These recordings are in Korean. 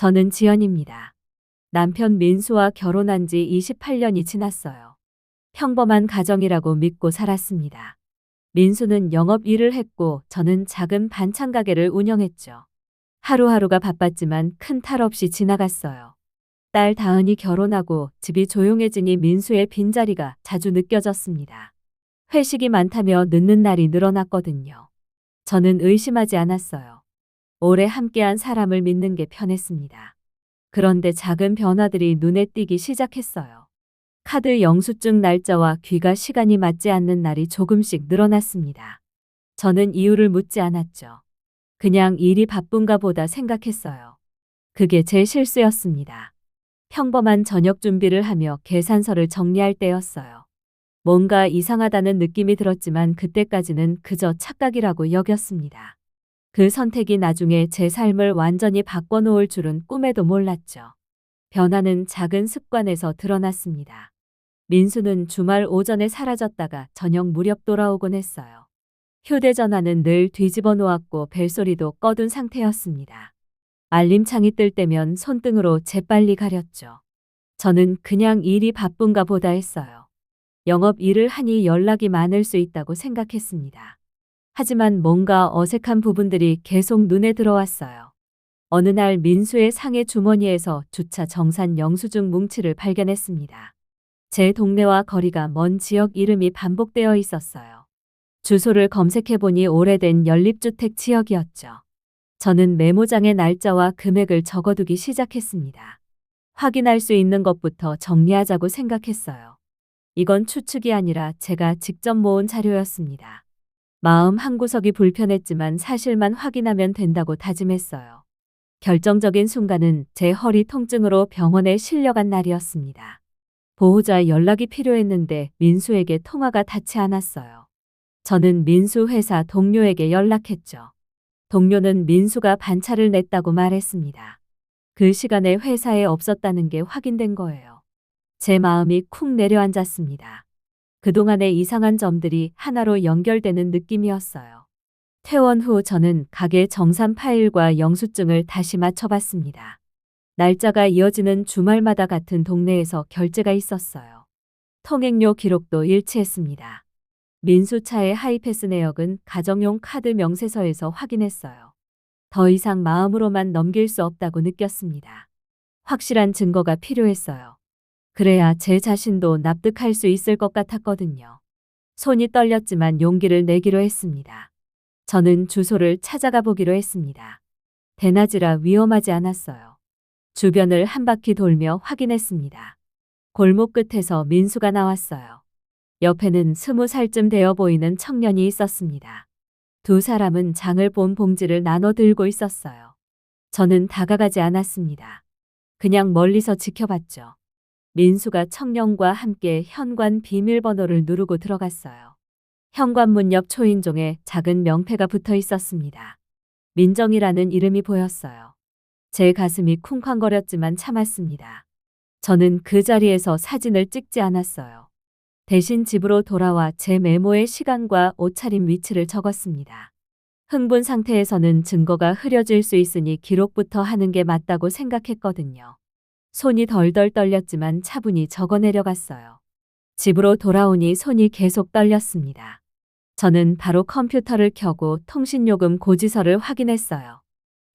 저는 지연입니다. 남편 민수와 결혼한 지 28년이 지났어요. 평범한 가정이라고 믿고 살았습니다. 민수는 영업 일을 했고 저는 작은 반찬 가게를 운영했죠. 하루하루가 바빴지만 큰 탈 없이 지나갔어요. 딸 다은이 결혼하고 집이 조용해지니 민수의 빈자리가 자주 느껴졌습니다. 회식이 많다며 늦는 날이 늘어났거든요. 저는 의심하지 않았어요. 오래 함께한 사람을 믿는 게 편했습니다. 그런데 작은 변화들이 눈에 띄기 시작했어요. 카드 영수증 날짜와 귀가 시간이 맞지 않는 날이 조금씩 늘어났습니다. 저는 이유를 묻지 않았죠. 그냥 일이 바쁜가 보다 생각했어요. 그게 제 실수였습니다. 평범한 저녁 준비를 하며 계산서를 정리할 때였어요. 뭔가 이상하다는 느낌이 들었지만 그때까지는 그저 착각이라고 여겼습니다. 그 선택이 나중에 제 삶을 완전히 바꿔놓을 줄은 꿈에도 몰랐죠. 변화는 작은 습관에서 드러났습니다. 민수는 주말 오전에 사라졌다가 저녁 무렵 돌아오곤 했어요. 휴대전화는 늘 뒤집어 놓았고 벨소리도 꺼둔 상태였습니다. 알림창이 뜰 때면 손등으로 재빨리 가렸죠. 저는 그냥 일이 바쁜가 보다 했어요. 영업 일을 하니 연락이 많을 수 있다고 생각했습니다. 하지만 뭔가 어색한 부분들이 계속 눈에 들어왔어요. 어느 날 민수의 상해 주머니에서 주차 정산 영수증 뭉치를 발견했습니다. 제 동네와 거리가 먼 지역 이름이 반복되어 있었어요. 주소를 검색해보니 오래된 연립주택 지역이었죠. 저는 메모장에 날짜와 금액을 적어두기 시작했습니다. 확인할 수 있는 것부터 정리하자고 생각했어요. 이건 추측이 아니라 제가 직접 모은 자료였습니다. 마음 한구석이 불편했지만 사실만 확인하면 된다고 다짐했어요. 결정적인 순간은 제 허리 통증으로 병원에 실려간 날이었습니다. 보호자 연락이 필요했는데 민수에게 통화가 닿지 않았어요. 저는 민수 회사 동료에게 연락했죠. 동료는 민수가 반차를 냈다고 말했습니다. 그 시간에 회사에 없었다는 게 확인된 거예요. 제 마음이 쿵 내려앉았습니다. 그동안의 이상한 점들이 하나로 연결되는 느낌이었어요. 퇴원 후 저는 가게 정산 파일과 영수증을 다시 맞춰봤습니다. 날짜가 이어지는 주말마다 같은 동네에서 결제가 있었어요. 통행료 기록도 일치했습니다. 민수차의 하이패스 내역은 가정용 카드 명세서에서 확인했어요. 더 이상 마음으로만 넘길 수 없다고 느꼈습니다. 확실한 증거가 필요했어요. 그래야 제 자신도 납득할 수 있을 것 같았거든요. 손이 떨렸지만 용기를 내기로 했습니다. 저는 주소를 찾아가 보기로 했습니다. 대낮이라 위험하지 않았어요. 주변을 한 바퀴 돌며 확인했습니다. 골목 끝에서 민수가 나왔어요. 옆에는 20살쯤 되어 보이는 청년이 있었습니다. 두 사람은 장을 본 봉지를 나눠 들고 있었어요. 저는 다가가지 않았습니다. 그냥 멀리서 지켜봤죠. 민수가 청년과 함께 현관 비밀번호를 누르고 들어갔어요. 현관문 옆 초인종에 작은 명패가 붙어 있었습니다. 민정이라는 이름이 보였어요. 제 가슴이 쿵쾅거렸지만 참았습니다. 저는 그 자리에서 사진을 찍지 않았어요. 대신 집으로 돌아와 제 메모에 시간과 옷차림 위치를 적었습니다. 흥분 상태에서는 증거가 흐려질 수 있으니 기록부터 하는 게 맞다고 생각했거든요. 손이 덜덜 떨렸지만 차분히 적어 내려갔어요. 집으로 돌아오니 손이 계속 떨렸습니다. 저는 바로 컴퓨터를 켜고 통신요금 고지서를 확인했어요.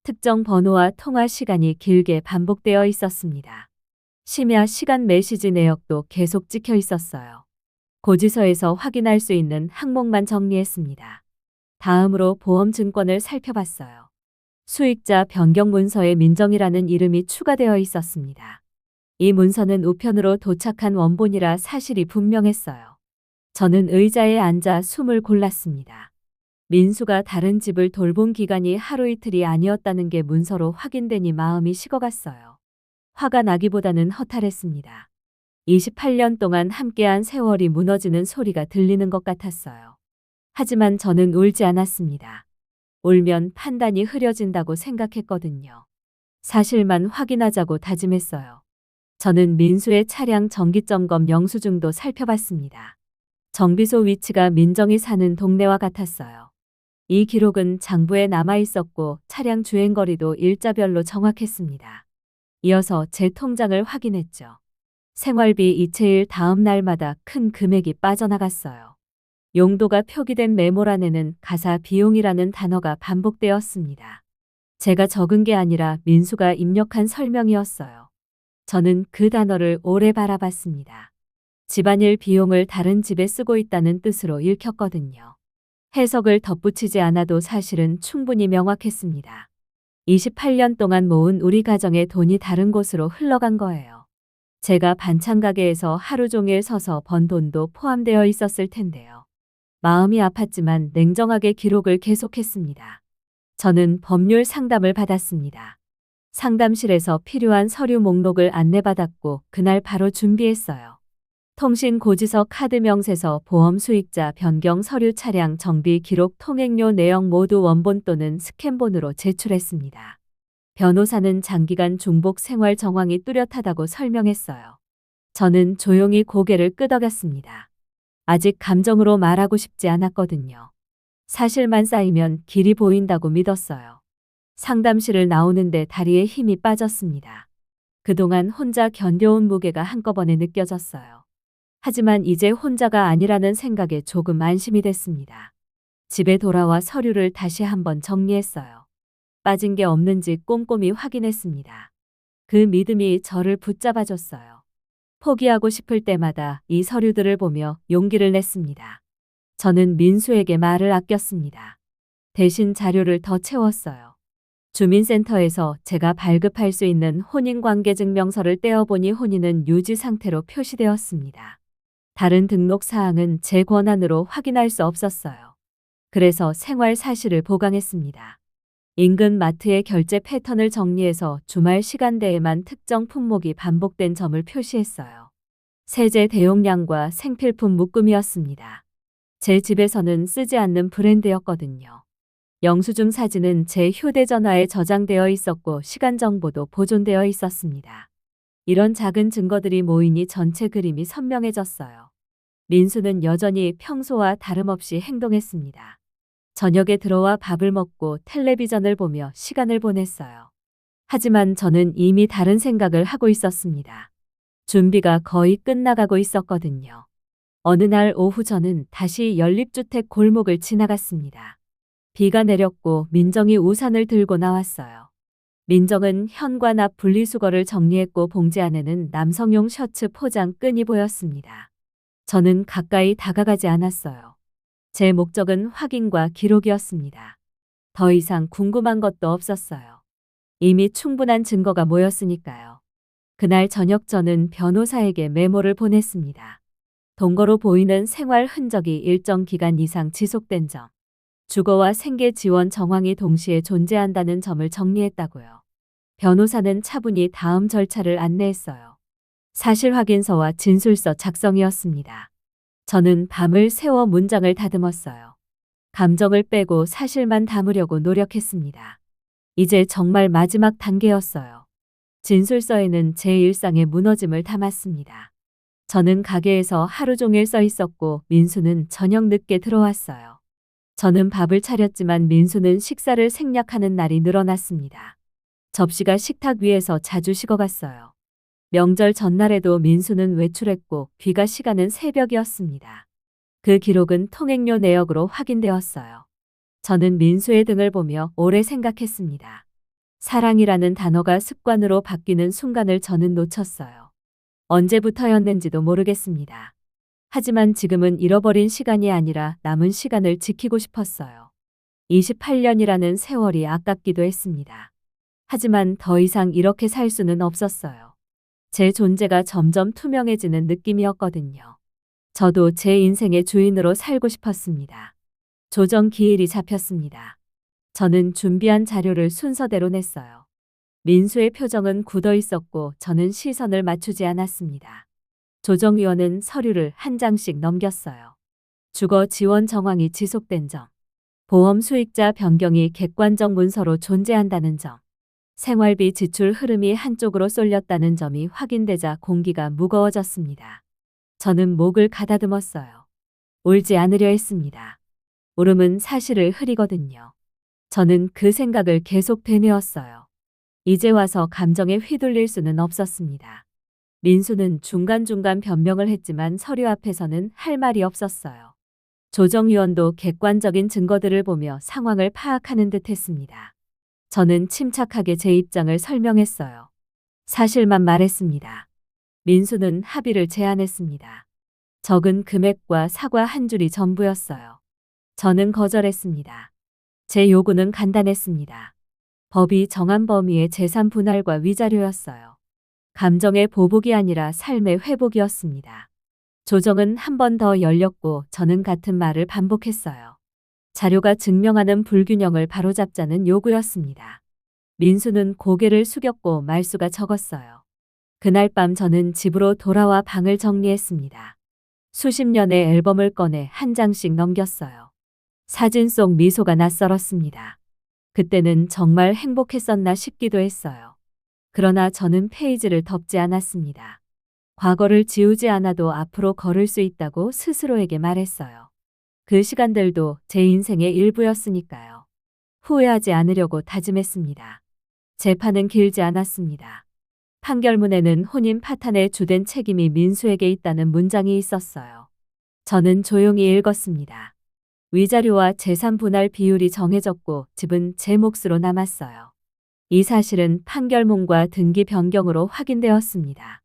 특정 번호와 통화 시간이 길게 반복되어 있었습니다. 심야 시간 메시지 내역도 계속 찍혀 있었어요. 고지서에서 확인할 수 있는 항목만 정리했습니다. 다음으로 보험증권을 살펴봤어요. 수익자 변경 문서에 민정이라는 이름이 추가되어 있었습니다. 이 문서는 우편으로 도착한 원본이라 사실이 분명했어요. 저는 의자에 앉아 숨을 골랐습니다. 민수가 다른 집을 돌본 기간이 하루 이틀이 아니었다는 게 문서로 확인되니 마음이 식어갔어요. 화가 나기보다는 허탈했습니다. 28년 동안 함께한 세월이 무너지는 소리가 들리는 것 같았어요. 하지만 저는 울지 않았습니다. 울면 판단이 흐려진다고 생각했거든요. 사실만 확인하자고 다짐했어요. 저는 민수의 차량 정기점검 영수증도 살펴봤습니다. 정비소 위치가 민정이 사는 동네와 같았어요. 이 기록은 장부에 남아 있었고 차량 주행거리도 일자별로 정확했습니다. 이어서 제 통장을 확인했죠. 생활비 이체일 다음 날마다 큰 금액이 빠져나갔어요. 용도가 표기된 메모란에는 가사 비용이라는 단어가 반복되었습니다. 제가 적은 게 아니라 민수가 입력한 설명이었어요. 저는 그 단어를 오래 바라봤습니다. 집안일 비용을 다른 집에 쓰고 있다는 뜻으로 읽혔거든요. 해석을 덧붙이지 않아도 사실은 충분히 명확했습니다. 28년 동안 모은 우리 가정의 돈이 다른 곳으로 흘러간 거예요. 제가 반찬 가게에서 하루 종일 서서 번 돈도 포함되어 있었을 텐데요. 마음이 아팠지만 냉정하게 기록을 계속했습니다. 저는 법률 상담을 받았습니다. 상담실에서 필요한 서류 목록을 안내받았고 그날 바로 준비했어요. 통신 고지서 카드 명세서 보험 수익자 변경 서류 차량 정비 기록 통행료 내역 모두 원본 또는 스캔본으로 제출했습니다. 변호사는 장기간 중복 생활 정황이 뚜렷하다고 설명했어요. 저는 조용히 고개를 끄덕였습니다. 아직 감정으로 말하고 싶지 않았거든요. 사실만 쌓이면 길이 보인다고 믿었어요. 상담실을 나오는데 다리에 힘이 빠졌습니다. 그동안 혼자 견뎌온 무게가 한꺼번에 느껴졌어요. 하지만 이제 혼자가 아니라는 생각에 조금 안심이 됐습니다. 집에 돌아와 서류를 다시 한번 정리했어요. 빠진 게 없는지 꼼꼼히 확인했습니다. 그 믿음이 저를 붙잡아줬어요. 포기하고 싶을 때마다 이 서류들을 보며 용기를 냈습니다. 저는 민수에게 말을 아꼈습니다. 대신 자료를 더 채웠어요. 주민센터에서 제가 발급할 수 있는 혼인관계증명서를 떼어보니 혼인은 유지 상태로 표시되었습니다. 다른 등록 사항은 제 권한으로 확인할 수 없었어요. 그래서 생활 사실을 보강했습니다. 인근 마트의 결제 패턴을 정리해서 주말 시간대에만 특정 품목이 반복된 점을 표시했어요. 세제 대용량과 생필품 묶음이었습니다. 제 집에서는 쓰지 않는 브랜드였거든요. 영수증 사진은 제 휴대전화에 저장되어 있었고 시간 정보도 보존되어 있었습니다. 이런 작은 증거들이 모이니 전체 그림이 선명해졌어요. 민수는 여전히 평소와 다름없이 행동했습니다. 저녁에 들어와 밥을 먹고 텔레비전을 보며 시간을 보냈어요. 하지만 저는 이미 다른 생각을 하고 있었습니다. 준비가 거의 끝나가고 있었거든요. 어느 날 오후 저는 다시 연립주택 골목을 지나갔습니다. 비가 내렸고 민정이 우산을 들고 나왔어요. 민정은 현관 앞 분리수거를 정리했고 봉지 안에는 남성용 셔츠 포장 끈이 보였습니다. 저는 가까이 다가가지 않았어요. 제 목적은 확인과 기록이었습니다. 더 이상 궁금한 것도 없었어요. 이미 충분한 증거가 모였으니까요. 그날 저녁 저는 변호사에게 메모를 보냈습니다. 동거로 보이는 생활 흔적이 일정 기간 이상 지속된 점, 주거와 생계 지원 정황이 동시에 존재한다는 점을 정리했다고요. 변호사는 차분히 다음 절차를 안내했어요. 사실 확인서와 진술서 작성이었습니다. 저는 밤을 새워 문장을 다듬었어요. 감정을 빼고 사실만 담으려고 노력했습니다. 이제 정말 마지막 단계였어요. 진술서에는 제 일상의 무너짐을 담았습니다. 저는 가게에서 하루 종일 써 있었고 민수는 저녁 늦게 들어왔어요. 저는 밥을 차렸지만 민수는 식사를 생략하는 날이 늘어났습니다. 접시가 식탁 위에서 자주 식어갔어요. 명절 전날에도 민수는 외출했고 귀가 시간은 새벽이었습니다. 그 기록은 통행료 내역으로 확인되었어요. 저는 민수의 등을 보며 오래 생각했습니다. 사랑이라는 단어가 습관으로 바뀌는 순간을 저는 놓쳤어요. 언제부터였는지도 모르겠습니다. 하지만 지금은 잃어버린 시간이 아니라 남은 시간을 지키고 싶었어요. 28년이라는 세월이 아깝기도 했습니다. 하지만 더 이상 이렇게 살 수는 없었어요. 제 존재가 점점 투명해지는 느낌이었거든요. 저도 제 인생의 주인으로 살고 싶었습니다. 조정 기일이 잡혔습니다. 저는 준비한 자료를 순서대로 냈어요. 민수의 표정은 굳어 있었고 저는 시선을 맞추지 않았습니다. 조정위원은 서류를 한 장씩 넘겼어요. 주거 지원 정황이 지속된 점, 보험 수익자 변경이 객관적 문서로 존재한다는 점, 생활비 지출 흐름이 한쪽으로 쏠렸다는 점이 확인되자 공기가 무거워졌습니다. 저는 목을 가다듬었어요. 울지 않으려 했습니다. 울음은 사실을 흐리거든요. 저는 그 생각을 계속 되뇌었어요. 이제 와서 감정에 휘둘릴 수는 없었습니다. 민수는 중간중간 변명을 했지만 서류 앞에서는 할 말이 없었어요. 조정위원도 객관적인 증거들을 보며 상황을 파악하는 듯 했습니다. 저는 침착하게 제 입장을 설명했어요. 사실만 말했습니다. 민수는 합의를 제안했습니다. 적은 금액과 사과 한 줄이 전부였어요. 저는 거절했습니다. 제 요구는 간단했습니다. 법이 정한 범위의 재산 분할과 위자료였어요. 감정의 보복이 아니라 삶의 회복이었습니다. 조정은 한 번 더 열렸고 저는 같은 말을 반복했어요. 자료가 증명하는 불균형을 바로잡자는 요구였습니다. 민수는 고개를 숙였고 말수가 적었어요. 그날 밤 저는 집으로 돌아와 방을 정리했습니다. 수십 년의 앨범을 꺼내 한 장씩 넘겼어요. 사진 속 미소가 낯설었습니다. 그때는 정말 행복했었나 싶기도 했어요. 그러나 저는 페이지를 덮지 않았습니다. 과거를 지우지 않아도 앞으로 걸을 수 있다고 스스로에게 말했어요. 그 시간들도 제 인생의 일부였으니까요. 후회하지 않으려고 다짐했습니다. 재판은 길지 않았습니다. 판결문에는 혼인 파탄의 주된 책임이 민수에게 있다는 문장이 있었어요. 저는 조용히 읽었습니다. 위자료와 재산 분할 비율이 정해졌고 집은 제 몫으로 남았어요. 이 사실은 판결문과 등기 변경으로 확인되었습니다.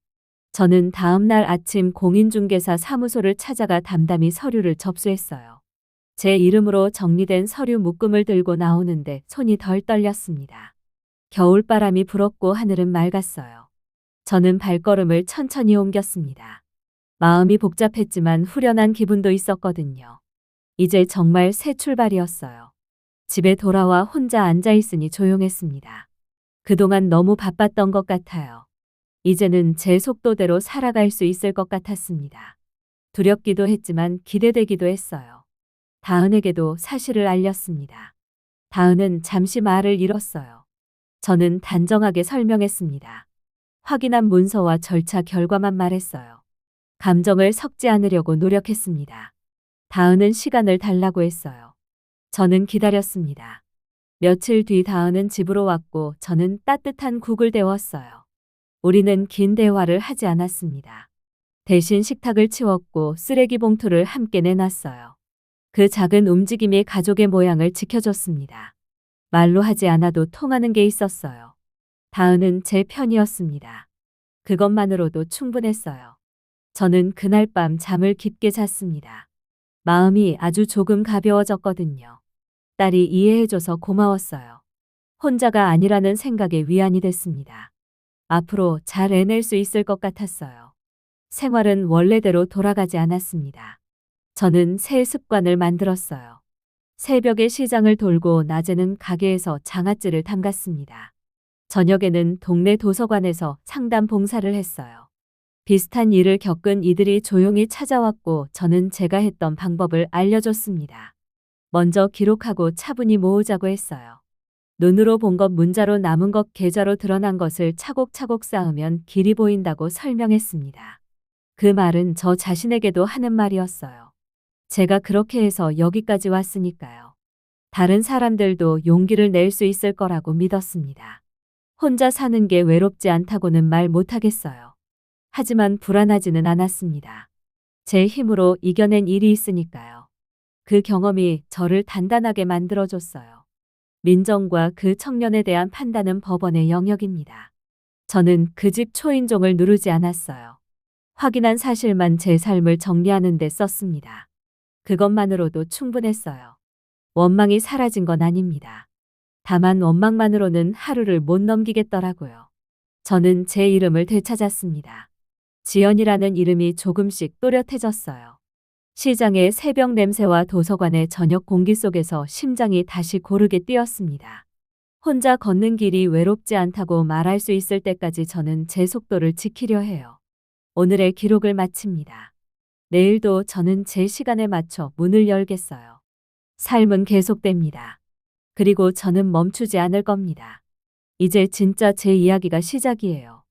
저는 다음 날 아침 공인중개사 사무소를 찾아가 담담히 서류를 접수했어요. 제 이름으로 정리된 서류 묶음을 들고 나오는데 손이 덜 떨렸습니다. 겨울바람이 불었고 하늘은 맑았어요. 저는 발걸음을 천천히 옮겼습니다. 마음이 복잡했지만 후련한 기분도 있었거든요. 이제 정말 새 출발이었어요. 집에 돌아와 혼자 앉아있으니 조용했습니다. 그동안 너무 바빴던 것 같아요. 이제는 제 속도대로 살아갈 수 있을 것 같았습니다. 두렵기도 했지만 기대되기도 했어요. 다은에게도 사실을 알렸습니다. 다은은 잠시 말을 잃었어요. 저는 단정하게 설명했습니다. 확인한 문서와 절차 결과만 말했어요. 감정을 섞지 않으려고 노력했습니다. 다은은 시간을 달라고 했어요. 저는 기다렸습니다. 며칠 뒤 다은은 집으로 왔고 저는 따뜻한 국을 데웠어요. 우리는 긴 대화를 하지 않았습니다. 대신 식탁을 치웠고 쓰레기 봉투를 함께 내놨어요. 그 작은 움직임이 가족의 모양을 지켜줬습니다. 말로 하지 않아도 통하는 게 있었어요. 다은은 제 편이었습니다. 그것만으로도 충분했어요. 저는 그날 밤 잠을 깊게 잤습니다. 마음이 아주 조금 가벼워졌거든요. 딸이 이해해줘서 고마웠어요. 혼자가 아니라는 생각에 위안이 됐습니다. 앞으로 잘 해낼 수 있을 것 같았어요. 생활은 원래대로 돌아가지 않았습니다. 저는 새 습관을 만들었어요. 새벽에 시장을 돌고 낮에는 가게에서 장아찌를 담갔습니다. 저녁에는 동네 도서관에서 상담 봉사를 했어요. 비슷한 일을 겪은 이들이 조용히 찾아왔고 저는 제가 했던 방법을 알려줬습니다. 먼저 기록하고 차분히 모으자고 했어요. 눈으로 본 것 문자로 남은 것 계좌로 드러난 것을 차곡차곡 쌓으면 길이 보인다고 설명했습니다. 그 말은 저 자신에게도 하는 말이었어요. 제가 그렇게 해서 여기까지 왔으니까요. 다른 사람들도 용기를 낼 수 있을 거라고 믿었습니다. 혼자 사는 게 외롭지 않다고는 말 못하겠어요. 하지만 불안하지는 않았습니다. 제 힘으로 이겨낸 일이 있으니까요. 그 경험이 저를 단단하게 만들어줬어요. 민정과 그 청년에 대한 판단은 법원의 영역입니다. 저는 그 집 초인종을 누르지 않았어요. 확인한 사실만 제 삶을 정리하는 데 썼습니다. 그것만으로도 충분했어요. 원망이 사라진 건 아닙니다. 다만 원망만으로는 하루를 못 넘기겠더라고요. 저는 제 이름을 되찾았습니다. 지연이라는 이름이 조금씩 또렷해졌어요. 시장의 새벽 냄새와 도서관의 저녁 공기 속에서 심장이 다시 고르게 뛰었습니다. 혼자 걷는 길이 외롭지 않다고 말할 수 있을 때까지 저는 제 속도를 지키려 해요. 오늘의 기록을 마칩니다. 내일도 저는 제 시간에 맞춰 문을 열겠어요. 삶은 계속됩니다. 그리고 저는 멈추지 않을 겁니다. 이제 진짜 제 이야기가 시작이에요.